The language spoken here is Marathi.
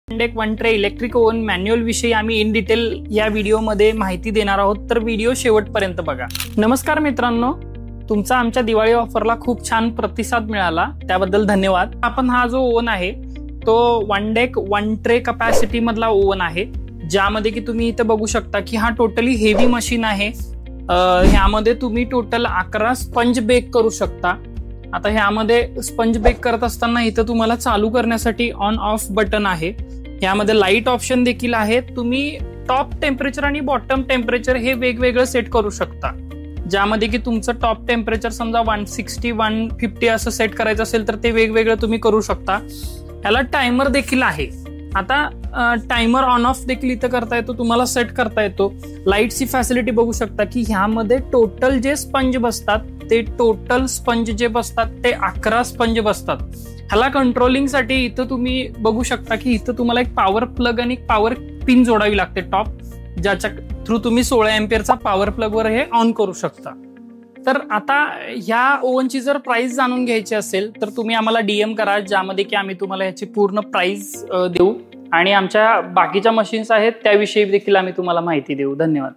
वनडेक one tray electric oven manual विषयी आम्ही इन डिटेल या व्हिडिओमध्ये माहिती देणार आहोत, तर व्हिडिओ शेवटपर्यंत बघा। नमस्कार मित्रांनो, तुमचा आमच्या दिवाळी ऑफरला खूप छान प्रतिसाद मिळाला, त्याबद्दल धन्यवाद। आपण हा जो ओव्हन आहे तो वनडेक वन ट्रे कॅपॅसिटी मधला ओव्हन आहे, ज्यामध्ये की तुम्ही इथे बघू शकता की हा टोटली हेवी मशीन आहे। ह्यामध्ये तुम्ही टोटल 11 स्पंज बेक करू शकता। आता ह्यामध्ये स्पंज बेक करत असताना इथं तुम्हाला चालू करण्यासाठी ऑन ऑफ बटन आहे। यामध्ये लाईट ऑप्शन देखील आहे। तुम्ही टॉप टेम्परेचर आणि बॉटम टेम्परेचर हे वेगवेगळं सेट करू शकता, ज्यामध्ये की तुमचं टॉप टेम्परेचर समजा 160 150 असं सेट करायचं असेल तर ते वेगवेगळं तुम्ही करू शकता। याला टायमर देखील आहे। आता टायमर ऑन ऑफ देखील इथं करता येतो, तुम्हाला सेट करता येतो। लाईटची फॅसिलिटी बघू शकता की ह्यामध्ये टोटल जे स्पंज बसतात ते टोटल स्पंज जे बसतात ते 11 स्पंज बसतात। ह्याला कंट्रोलिंग साठी इथं तुम्ही बघू शकता की इथं तुम्हाला एक पॉवर प्लग आणि एक पॉवर पिन जोडावी लागते टॉप, ज्याच्या थ्रू तुम्ही 16 एम्पियरचा पॉवर प्लग वर हे ऑन करू शकता। तर आता ह्या ओव्हनची जर प्राइस जाणून घ्यायची असेल तर तुम्ही आम्हाला डीएम करा, ज्यामध्ये की आम्ही तुम्हाला ह्याची पूर्ण प्राइस देऊ आणि आमच्या बाकीच्या मशीन्स आहेत त्याविषयी देखील आम्ही तुम्हाला माहिती देऊ। धन्यवाद।